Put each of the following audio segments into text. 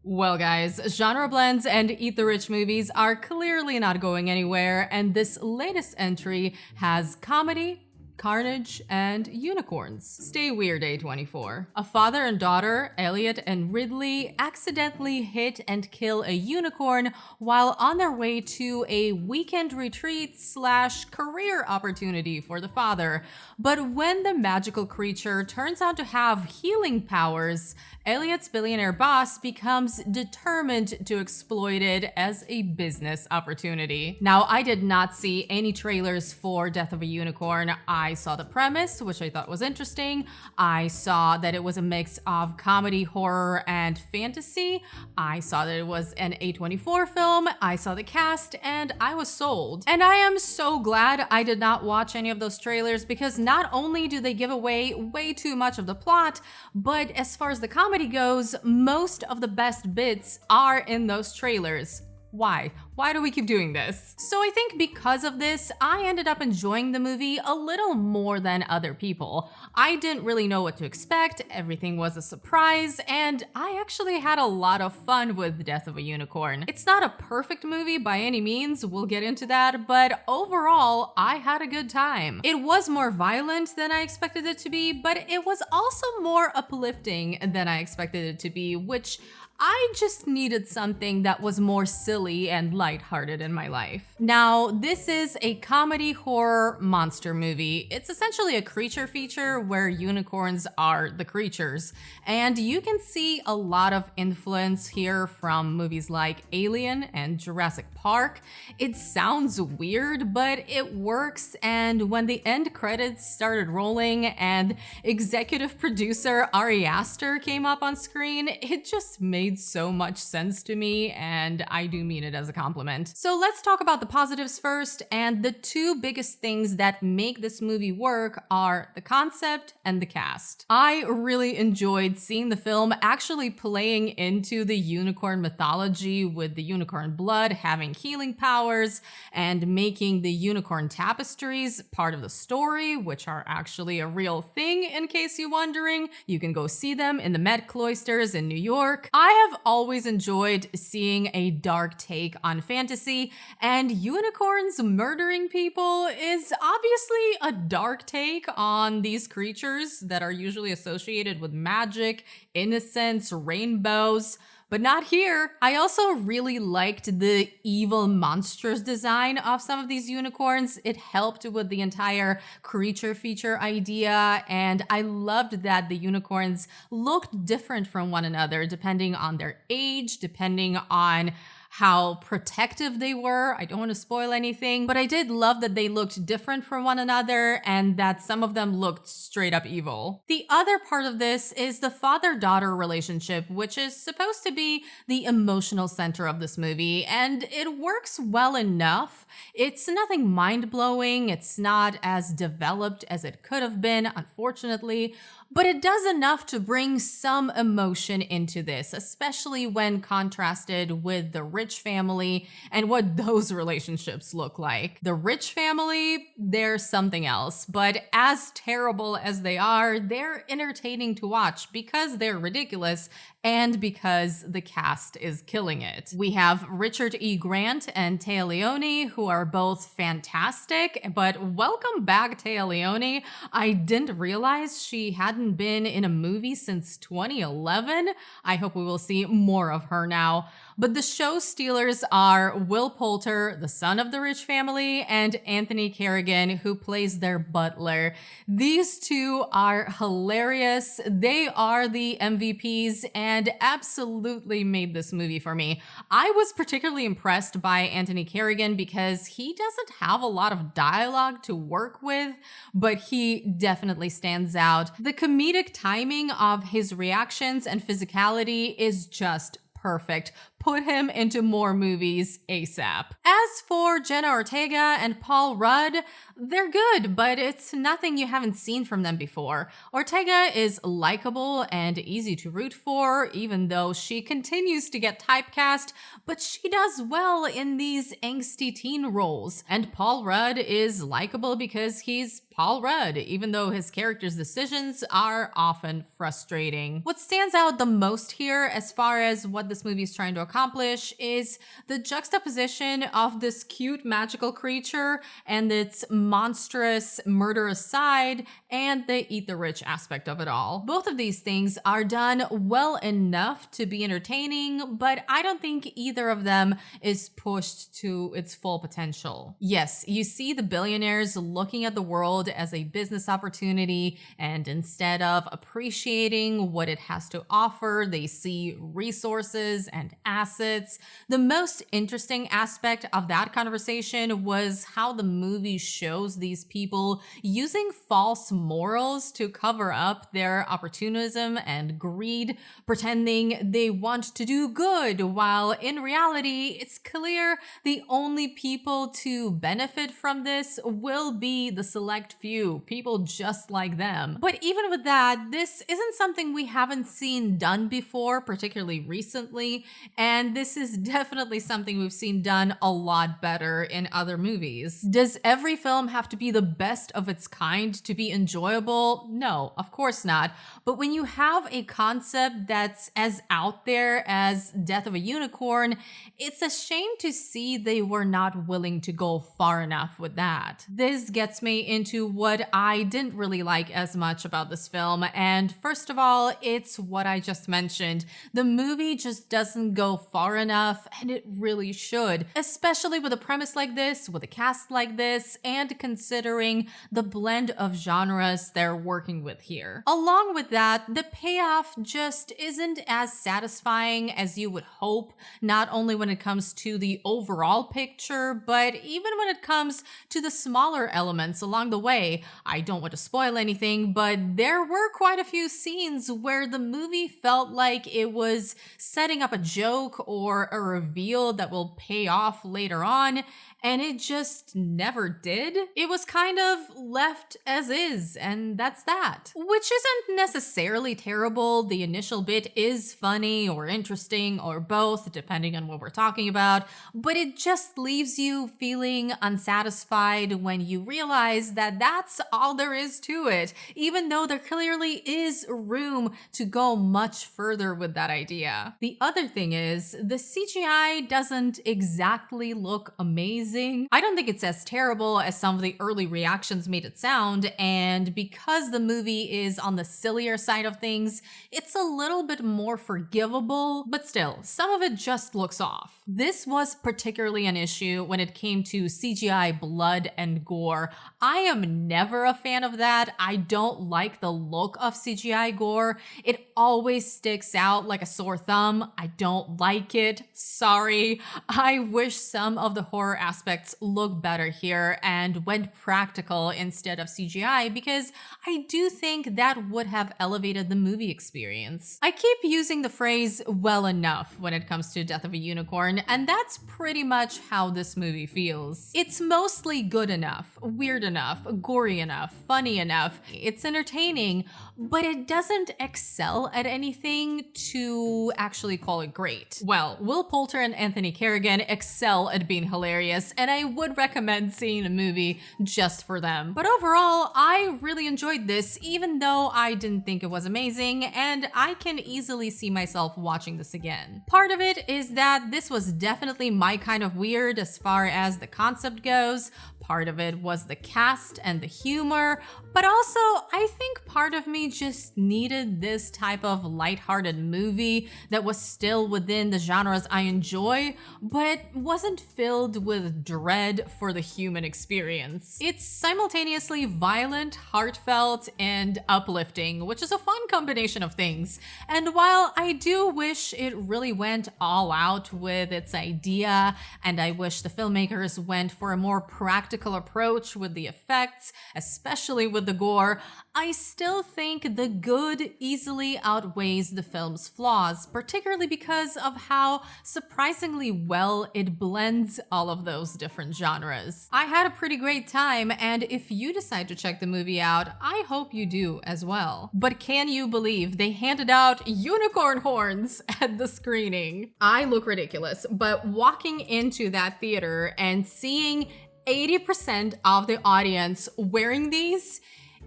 Well, guys, genre blends and Eat the Rich movies are clearly not going anywhere, and this latest entry has comedy, carnage, and unicorns. Stay weird, A24. A father and daughter, Elliot and Ridley, accidentally hit and kill a unicorn while on their way to a weekend retreat slash career opportunity for the father. But when the magical creature turns out to have healing powers, Elliot's billionaire boss becomes determined to exploit it as a business opportunity. Now, I did not see any trailers for Death of a Unicorn. I saw the premise, which I thought was interesting. I saw that it was a mix of comedy, horror, and fantasy. I saw that it was an A24 film. I saw the cast, and I was sold. And I am so glad I did not watch any of those trailers because not only do they give away way too much of the plot, but as far as the comedy goes, most of the best bits are in those trailers. Why? Why do we keep doing this? So I think because of this, I ended up enjoying the movie a little more than other people. I didn't really know what to expect, everything was a surprise, and I actually had a lot of fun with Death of a Unicorn. It's not a perfect movie by any means, we'll get into that, but overall, I had a good time. It was more violent than I expected it to be, but it was also more uplifting than I expected it to be, which I just needed something that was more silly and lighthearted in my life. Now, this is a comedy horror monster movie. It's essentially a creature feature where unicorns are the creatures. And you can see a lot of influence here from movies like Alien and Jurassic Park. It sounds weird, but it works. And when the end credits started rolling and executive producer Ari Aster came up on screen, it just made so much sense to me, and I do mean it as a compliment. So let's talk about the positives first, and the two biggest things that make this movie work are the concept and the cast. I really enjoyed seeing the film actually playing into the unicorn mythology with the unicorn blood having healing powers and making the unicorn tapestries part of the story, which are actually a real thing in case you're wondering. You can go see them in the Met Cloisters in New York. I have always enjoyed seeing a dark take on fantasy, and unicorns murdering people is obviously a dark take on these creatures that are usually associated with magic, innocence, rainbows. But not here. I also really liked the evil monstrous design of some of these unicorns. It helped with the entire creature feature idea, and I loved that the unicorns looked different from one another depending on their age, depending on how protective they were. I don't want to spoil anything, but I did love that they looked different from one another and that some of them looked straight up evil. The other part of this is the father-daughter relationship, which is supposed to be the emotional center of this movie, and it works well enough. It's nothing mind-blowing, it's not as developed as it could have been, unfortunately, but it does enough to bring some emotion into this, especially when contrasted with the rich family and what those relationships look like. The rich family, they're something else, but as terrible as they are, they're entertaining to watch because they're ridiculous and because the cast is killing it. We have Richard E. Grant and Téa Leoni, who are both fantastic, but welcome back, Téa Leoni. I didn't realize she hadn't been in a movie since 2011. I hope we will see more of her now. But the show stealers are Will Poulter, the son of the rich family, and Anthony Carrigan, who plays their butler. These two are hilarious. They are the MVPs and absolutely made this movie for me. I was particularly impressed by Anthony Carrigan because he doesn't have a lot of dialogue to work with, but he definitely stands out. The comedic timing of his reactions and physicality is just perfect. put him into more movies ASAP. As for Jenna Ortega and Paul Rudd, they're good, but it's nothing you haven't seen from them before. Ortega is likable and easy to root for, even though she continues to get typecast, but she does well in these angsty teen roles. And Paul Rudd is likable because he's Paul Rudd, even though his character's decisions are often frustrating. What stands out the most here, as far as what this movie is trying to accomplish, is the juxtaposition of this cute magical creature and its monstrous murderous side, and the eat the rich aspect of it all. Both of these things are done well enough to be entertaining, but I don't think either of them is pushed to its full potential. Yes, you see the billionaires looking at the world as a business opportunity, and instead of appreciating what it has to offer, they see resources and assets. The most interesting aspect of that conversation was how the movie shows these people using false morals to cover up their opportunism and greed, pretending they want to do good, while in reality, it's clear the only people to benefit from this will be the select few, people just like them. But even with that, this isn't something we haven't seen done before, particularly recently, and this is definitely something we've seen done a lot better in other movies. Does every film have to be the best of its kind to be enjoyable? No, of course not. But when you have a concept that's as out there as Death of a Unicorn, it's a shame to see they were not willing to go far enough with that. This gets me into what I didn't really like as much about this film, and first of all, it's what I just mentioned. The movie just doesn't go far enough, and it really should, especially with a premise like this, with a cast like this, and considering the blend of genres they're working with here. Along with that, the payoff just isn't as satisfying as you would hope, not only when it comes to the overall picture, but even when it comes to the smaller elements along the way. I don't want to spoil anything, but there were quite a few scenes where the movie felt like it was setting up a joke or a reveal that will pay off later on, and it just never did. It was kind of left as is, and that's that. Which isn't necessarily terrible. The initial bit is funny or interesting or both, depending on what we're talking about, but it just leaves you feeling unsatisfied when you realize that that's all there is to it, even though there clearly is room to go much further with that idea. The other thing is, the CGI doesn't exactly look amazing. I don't think it's as terrible as some of the early reactions made it sound, and because the movie is on the sillier side of things, it's a little bit more forgivable, but still, some of it just looks off. This was particularly an issue when it came to CGI blood and gore. I am never a fan of that. I don't like the look of CGI gore. It always sticks out like a sore thumb. I don't like it. Sorry. I wish some of the horror aspects look better here and went practical instead of CGI, because I do think that would have elevated the movie experience. I keep using the phrase well enough when it comes to Death of a Unicorn, and that's pretty much how this movie feels. It's mostly good enough, weird enough, gory enough, funny enough. It's entertaining, but it doesn't excel at anything to actually call it great. Well, Will Poulter and Anthony Carrigan excel at being hilarious, and I would recommend seeing a movie just for them. But overall, I really enjoyed this, even though I didn't think it was amazing, and I can easily see myself watching this again. Part of it is that this was definitely my kind of weird as far as the concept goes. Part of it was the cast and the humor, but also I think part of me just needed this type of lighthearted movie that was still within the genres I enjoy, but wasn't filled with dread for the human experience. It's simultaneously violent, heartfelt, and uplifting, which is a fun combination of things. And while I do wish it really went all out with its idea, and I wish the filmmakers went for a more practical approach with the effects, especially with the gore, I still think the good easily outweighs the film's flaws, particularly because of how surprisingly well it blends all of those different genres. I had a pretty great time, and if you decide to check the movie out, I hope you do as well. But can you believe they handed out unicorn horns at the screening? I look ridiculous, but walking into that theater and seeing 80% of the audience wearing these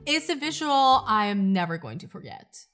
is a visual I am never going to forget.